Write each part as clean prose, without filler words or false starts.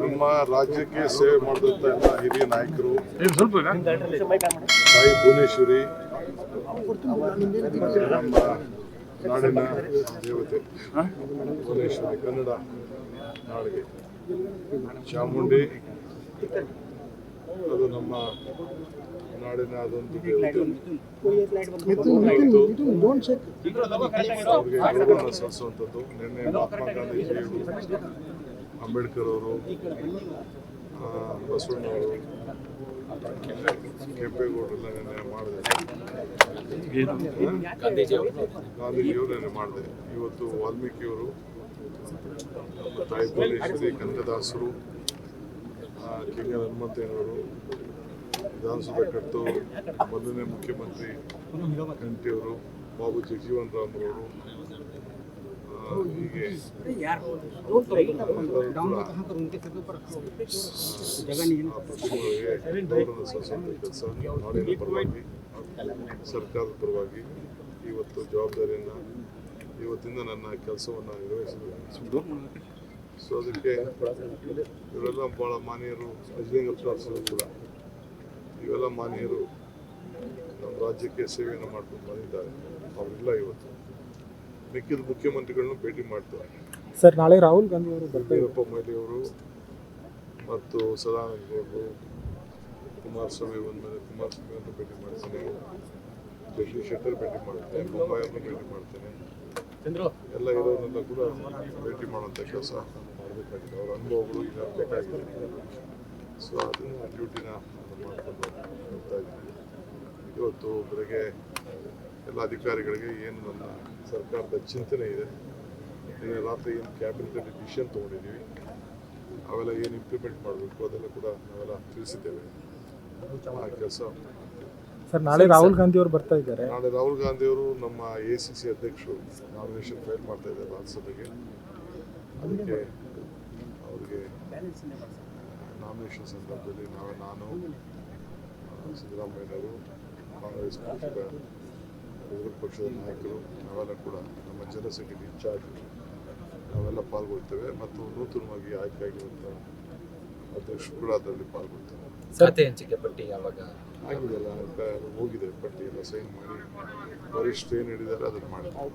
ನಮ್ಮ ರಾಜ್ಯಕ್ಕೆ ಸೇವೆ ಮಾಡಿದಂಥ ಎಲ್ಲ ಹಿರಿಯ ನಾಯಕರು ತಾಯಿ ಭುವನೇಶ್ವರಿ ನಮ್ಮ ನಾಡಿನ ದೇವತೆ ಭುವನೇಶ್ವರಿ ಕನ್ನಡ ನಾಡಿಗೆ ಚಾಮುಂಡಿ ಅದು ನಮ್ಮ ನಾಡಿನ ಅದೊಂದು ಅವ್ರಿಗೆ ಗೌರವ ಸಲ್ಲಿಸುವಂಥದ್ದು. ನಿನ್ನೆ ಮಹಾತ್ಮ ಗಾಂಧೀಜಿಯವರು, ಅಂಬೇಡ್ಕರ್ ಅವರು, ಬಸವಣ್ಣವರು, ಕೆಂಪೇಗೌಡರೆಲ್ಲ ನೆನ್ನೆ ಮಾಡಿದೆ. ಗಾಂಧೀಜಿಯವರು ನೆನ್ನೆ ಮಾಡಿದೆ. ಇವತ್ತು ವಾಲ್ಮೀಕಿಯವರು, ನಮ್ಮ ತಾಯಿ ಭುವನೇಶ್ವರಿ, ಕನಕದಾಸರು, ಕೆಂಗಲ್ ಹನುಮಂತಯ್ಯನವರು, ವಿಧಾನಸಭೆ ಕಟ್ಟು ಮೊದಲನೇ ಮುಖ್ಯಮಂತ್ರಿ ಕಂಠಿಯವರು, ಬಾಬು ಜಗಜೀವನ್ ರಾಮ್ರವರು, ಹೀಗೆ ಕೆಲಸ ನಾಡಿನ ಪರವಾಗಿ, ಸರ್ಕಾರದ ಪರವಾಗಿ ಇವತ್ತು ಜವಾಬ್ದಾರಿಯನ್ನು ಇವತ್ತಿಂದ ನನ್ನ ಕೆಲಸವನ್ನು ನಿರ್ವಹಿಸಿದೆ. ಸೊ ಅದಕ್ಕೆ ಇವರೆಲ್ಲ ಭಾಳ ಮಾನ್ಯರು, ಅಜ್ಲಿಂಗಪ್ಪ ಕೂಡ ಇವೆಲ್ಲ ಮಾನ್ಯರು ನಮ್ಮ ರಾಜ್ಯಕ್ಕೆ ಸೇವೆಯನ್ನು ಮಾಡ್ಕೊಂಡು ಬಂದಿದ್ದಾರೆ. ಅವರೆಲ್ಲ ಇವತ್ತು ಮಿಕ್ಕಿದ ಮುಖ್ಯಮಂತ್ರಿಗಳನ್ನು ಭೇಟಿ ಮಾಡ್ತಾರೆ. ಸರ್, ನಾಳೆ ರಾಹುಲ್ ಗಾಂಧಿ ಅವರು, ವೀರಪ್ಪ ಮೊಯ್ಲಿ ಅವರು ಮತ್ತು ಸದಾನಂದ ಗೌಡರು, ಕುಮಾರಸ್ವಾಮಿ ಬಂದಮೇಲೆ ಕುಮಾರಸ್ವಾಮಿಯನ್ನು ಭೇಟಿ ಮಾಡ್ತೇನೆ, ಜಗದೀಶ್ ಶೆಟ್ಟರ್ ಭೇಟಿ ಮಾಡ್ತೇನೆ, ಬೊಮ್ಮಾಯಿಯವ್ರನ್ನ ಭೇಟಿ ಮಾಡ್ತೇನೆ. ಎಲ್ಲ ಇರೋರನ್ನೆಲ್ಲ ಕೂಡ ಭೇಟಿ ಮಾಡುವಂಥ ಕೆಲಸ ಮಾಡಬೇಕಾಗಿದೆ. ಅವರ ಅನುಭವಗಳು ಈಗ ಬೇಕಾಗಿದೆ. ಸೊ ಅದನ್ನು ಡ್ಯೂಟಿನ ಮಾಡಿಕೊಂಡು ಹೋಗ್ತಾ ಇದ್ದೀನಿ. ಇವತ್ತು ಬೆಳಗ್ಗೆ ಎಲ್ಲ ಅಧಿಕಾರಿಗಳಿಗೆ ಏನು ನನ್ನ ಸರ್ಕಾರದ ಚಿಂತನೆ ಇದೆ, ಈಗ ರಾತ್ರಿ ಏನು ಕ್ಯಾಬಿನೆಟಲ್ಲಿ ಡಿಸಿಷನ್ ತೊಗೊಂಡಿದ್ದೀವಿ, ಅವೆಲ್ಲ ಏನು ಇಂಪ್ಲಿಮೆಂಟ್ ಮಾಡಬೇಕು ಅದೆಲ್ಲ ಕೂಡ ನಾವೆಲ್ಲ ತಿಳಿಸಿದ್ದೇವೆ. ಆ ಕೆಲಸ. ಸರ್, ನಾಳೆ ರಾಹುಲ್ ಗಾಂಧಿ ಅವರು ಬರ್ತಾ ಇದ್ದಾರೆ. ನಾಳೆ ರಾಹುಲ್ ಗಾಂಧಿ ಅವರು ನಮ್ಮ ACC ಅಧ್ಯಕ್ಷರು ನಾಮಿನೇಷನ್ ಫೈಲ್ ಮಾಡ್ತಾ ಇದ್ದಾರೆ ರಾಜ್ಯಸಭೆಗೆ. ಅದಕ್ಕೆ ಅವರಿಗೆ ನಾಮಿನೇಷನ್ ಸಂದರ್ಭದಲ್ಲಿ ನಾನು ಸಿದ್ದರಾಮಯ್ಯನವರು, ಕಾಂಗ್ರೆಸ್ ಪಕ್ಷದ ವಿರೋಧ ಪಕ್ಷದ ನಾಯಕರು, ನಾವೆಲ್ಲ ಕೂಡ ನಮ್ಮ ಜನಸಂಖ್ಯೆಗೆ ಇನ್ಚಾರ್ಜ್ ನಾವೆಲ್ಲ ಪಾಲ್ಗೊಳ್ತೇವೆ. ಮತ್ತು ನೂತನವಾಗಿ ಆಯ್ಕೆಯಾಗಿರುವಂಥ ಅಧ್ಯಕ್ಷರು ಕೂಡ ಅದರಲ್ಲಿ ಪಾಲ್ಗೊಳ್ತೇವೆ. ಖಾತೆ ಹಂಚಿಕೆ ಪಟ್ಟಿ ಯಾವಾಗ ಆಗಿದೆಲ್ಲ ಹೋಗಿದೆ, ಪಟ್ಟಿ ಎಲ್ಲ ಸೈನ್ ಮಾಡಿ ವರಿಷ್ಠ ಏನು ಹೇಳಿದ್ದಾರೆ ಅದನ್ನು ಮಾಡಿದ್ದಾರೆ.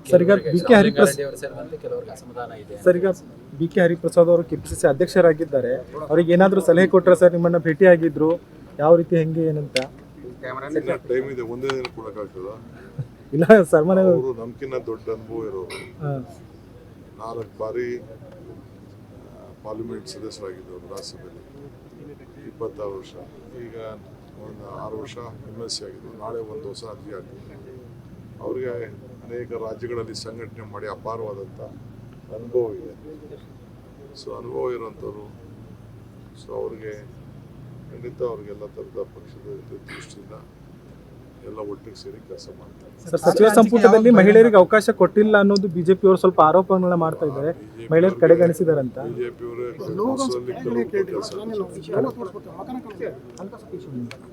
ಸರ್, ಈಗ BK ಹರಿಪ್ರಸಾದ್ ಅವರು KPCC ಅಧ್ಯಕ್ಷರಾಗಿದ್ದಾರೆ. ಅವ್ರಿಗೆ ಏನಾದರೂ ಸಲಹೆ ಕೊಟ್ಟರೆ ಸರ್, ನಿಮ್ಮನ್ನ ಭೇಟಿ ಆಗಿದ್ರು, ಯಾವ ರೀತಿ ಹೆಂಗೆ ಏನಂತ? ಟೈಮ್ ಇದೆ, ಒಂದೇ ದಿನ ಕೊಡೋಕ್ಕಾಗ್ತದ? ಇಲ್ಲ ಸರ್, ಅವರು ನಮ್ಕಿನ್ನ ದೊಡ್ಡ ಅನುಭವ ಇರೋರು. 4 ಬಾರಿ ಪಾರ್ಲಿಮೆಂಟ್ ಸದಸ್ಯರಾಗಿದ್ದವರು, ರಾಜ್ಯಸಭೆಯಲ್ಲಿ 26 ವರ್ಷ, ಈಗ ಒಂದು 6 ವರ್ಷ MLC ಆಗಿದ್ದು, ನಾಳೆ ಒಂದು ಹೊಸ ಅರ್ಜಿ ಆಗ್ತದೆ. ಅವ್ರಿಗೆ ಅನೇಕ ರಾಜ್ಯಗಳಲ್ಲಿ ಸಂಘಟನೆ ಮಾಡಿ ಅಪಾರವಾದಂಥ ಅನುಭವ ಇದೆ. ಸೊ ಅನುಭವ ಇರೋಂಥವ್ರು. ಸೊ ಅವ್ರಿಗೆ ಖಂಡಿತ ಅವ್ರಿಗೆಲ್ಲ ಥರದ ಪಕ್ಷದ ದೃಷ್ಟಿಯಿಂದ ಎಲ್ಲ ಒಟ್ಟಿಗೆ ಸೇರಿ ಕೆಲಸ ಮಾಡ್ತಾರೆ. ಸರ್, ಸಚಿವ ಸಂಪುಟದಲ್ಲಿ ಮಹಿಳೆಯರಿಗೆ ಅವಕಾಶ ಕೊಟ್ಟಿಲ್ಲ ಅನ್ನೋದು BJP ಅವರು ಸ್ವಲ್ಪ ಆರೋಪಗಳನ್ನ ಮಾಡ್ತಾ ಇದ್ದಾರೆ, ಮಹಿಳೆಯರು ಕಡೆಗಣಿಸಿದಾರಂತ. BJP ಅವರೇ ಕೆಲಸ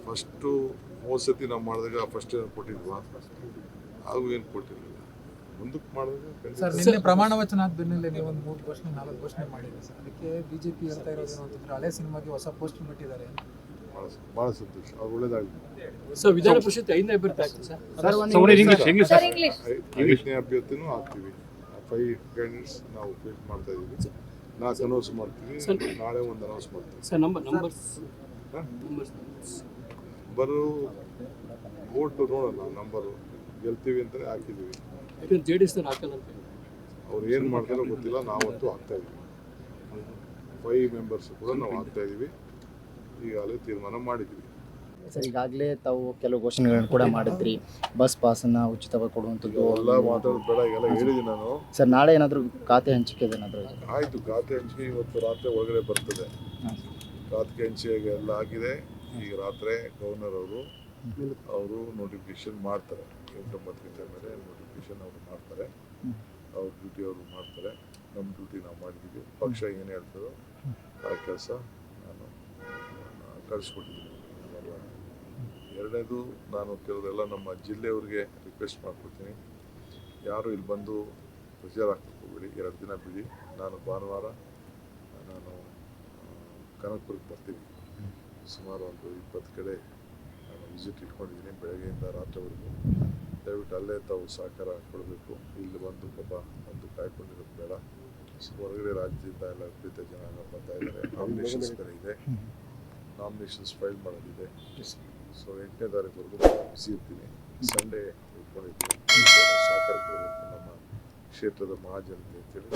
ಫಸ್ಟು ಹೋದ ಸತಿ ನಾವು ಮಾಡಿದಾಗ ಫಸ್ಟ್ ಏನು ಕೊಟ್ಟಿದ್ವಾ, ಹಾಗೂ ಏನು ಕೊಟ್ಟಿರಲಿಲ್ಲ. ಮುಂದಕ್ಕೆ ಮಾಡಿದಾಗ ಸರ್, ನಿನ್ನೆ ಪ್ರಮಾಣ ವಚನ ಆದ ಬೆನ್ನಲ್ಲೇ ನೀವು ಒಂದು 3 ಘೋಷಣೆ 4 ಘೋಷಣೆ ಮಾಡಿದೆ ಸರ್. ಅದಕ್ಕೆ BJP ಹೇಳ್ತಾ ಇರೋದು ಅಂತಂದ್ರೆ ಹಳೆ ಸಿನಿಮಾಗೆ ಹೊಸ ಪೋಸ್ಟರ್ ಬಿಟ್ಟಿದ್ದಾರೆ. ಭಾಳ ಸಂತೋಷ, ಅವ್ರು ಒಳ್ಳೇದಾಗಲಿ. ಸರ್, ವಿಧಾನ ಪರಿಷತ್ 5ನೇ ಅಭ್ಯರ್ಥಿ ಆಗ್ತದೆ ಸರ್. 5ನೇ ಅಭ್ಯರ್ಥಿನೂ ಆಗ್ತೀವಿ. 5 ಕ್ಯಾಂಡಿಡೇಟ್ಸ್ ನಾವು ಫೇಸ್ ಮಾಡ್ತಾ ಇದ್ದೀವಿ. 4 ಅನೌನ್ಸ್ ಮಾಡ್ತೀವಿ, ನಾಳೆ ಒಂದು ಅನೌನ್ಸ್ ಮಾಡ್ತೀವಿ. ಸರ್, ನಂಬರ್ಸ್ ನಂಬರು ಓಟು ನೋಡೋಣ, ನಂಬರು ಗೆಲ್ತೀವಿ ಅಂತಲೇ ಹಾಕಿದ್ದೀವಿ. JDS ಹಾಕಲ್ಲ ಅಂತ ಅವ್ರು ಏನು ಮಾಡ್ತಾರೋ ಗೊತ್ತಿಲ್ಲ, ನಾವಂತೂ ಹಾಕ್ತಾ ಇದ್ದೀವಿ. 5 ಮೆಂಬರ್ಸ್ ಕೂಡ ನಾವು ಹಾಕ್ತಾ ಇದ್ದೀವಿ. ಈಗಾಗಲೇ ತೀರ್ಮಾನ ಮಾಡಿದ್ದೀವಿ. ಸರ್, ಈಗಾಗಲೇ ತಾವು ಕೆಲವು ಘೋಷಣೆಗಳನ್ನು ಕೂಡ ಮಾಡಿದ್ರಿ, ಬಸ್ ಪಾಸನ್ನು ಉಚಿತವಾಗಿ ಕೊಡುವಂಥದ್ದು ಎಲ್ಲ ಮಾತಾಡೋದು ಬೇಡ, ಎಲ್ಲ ಹೇಳಿದ್ದೀನಿ ನಾನು. ಸರ್, ನಾಳೆ ಏನಾದರೂ ಖಾತೆ ಹಂಚಿಕೆ ಏನಾದರೂ? ಆಯಿತು, ಖಾತೆ ಹಂಚಿಕೆ ಇವತ್ತು ರಾತ್ರಿ ಒಳಗಡೆ ಬರ್ತದೆ. ಖಾತೆ ಹಂಚಿಕೆ ಎಲ್ಲ ಆಗಿದೆ. ಈಗ ರಾತ್ರಿ ಗವರ್ನರ್ ಅವರು ನೋಟಿಫಿಕೇಶನ್ ಮಾಡ್ತಾರೆ. 8-9 ಗಂಟೆ ಮೇಲೆ ನೋಟಿಫಿಕೇಶನ್ ಅವರು ಮಾಡ್ತಾರೆ. ಅವ್ರ ಡ್ಯೂಟಿ ಅವರು ಮಾಡ್ತಾರೆ, ನಮ್ಮ ಡ್ಯೂಟಿ ನಾವು ಮಾಡಿದ್ದೀವಿ. ಪಕ್ಷ ಏನು ಹೇಳ್ತದೋ ಆ ಕೆಲಸ ನಾನು ಕಳಿಸ್ಕೊಟ್ಟಿದ್ದೀನಿ. ಎರಡನೇದು, ನಾನು ಕೆಲವರೆಲ್ಲ ನಮ್ಮ ಜಿಲ್ಲೆಯವ್ರಿಗೆ ರಿಕ್ವೆಸ್ಟ್ ಮಾಡ್ಕೊಡ್ತೀನಿ, ಯಾರು ಇಲ್ಲಿ ಬಂದು ಪ್ರೆಷರ್ ಹಾಕಕ್ಕೆ ಹೋಗ್ಬೇಡಿ, 2 ದಿನ ಬಿಡಿ. ನಾನು ಭಾನುವಾರ ನಾನು ಕನಕಪುರಕ್ಕೆ ಬರ್ತೀನಿ. ಸುಮಾರು ಒಂದು 20 ಕಡೆ ನಾನು ವಿಸಿಟ್ ಇಟ್ಕೊಂಡಿದ್ದೀನಿ ಬೆಳಗ್ಗೆಯಿಂದ ರಾತ್ರಿವರೆಗೂ. ದಯವಿಟ್ಟು ಅಲ್ಲೇ ತಾವು ಸಹಕಾರ ಕೊಡಬೇಕು. ಇಲ್ಲಿ ಬಂದು ಪಾಪ ಒಂದು ಕಾಯ್ಕೊಂಡಿರೋದು ಬೇಡ. ಹೊರಗಡೆ ರಾಜ್ಯದಿಂದ ಎಲ್ಲ ವಿಪರೀತ ಜನ ಬರ್ತಾ ಇದ್ದಾರೆ. ನಾಮಿನೇಷನ್ಸ್ ಬೇರೆ ಇದೆ, ನಾಮಿನೇಷನ್ಸ್ ಫೈಲ್ ಮಾಡೋದಿದೆ. ಸೊ 8ನೇ ತಾರೀಕುವರೆಗೂ ಬಿಸಿ ಇರ್ತೀನಿ. ಸಂಡೇ ಇಟ್ಕೊಂಡಿದ್ದೀನಿ. ಸಹಕಾರ ಕೊಡಬೇಕು ನಮ್ಮ ಕ್ಷೇತ್ರದ ಮಹಾಜನತೆ ಅಂತೇಳಿ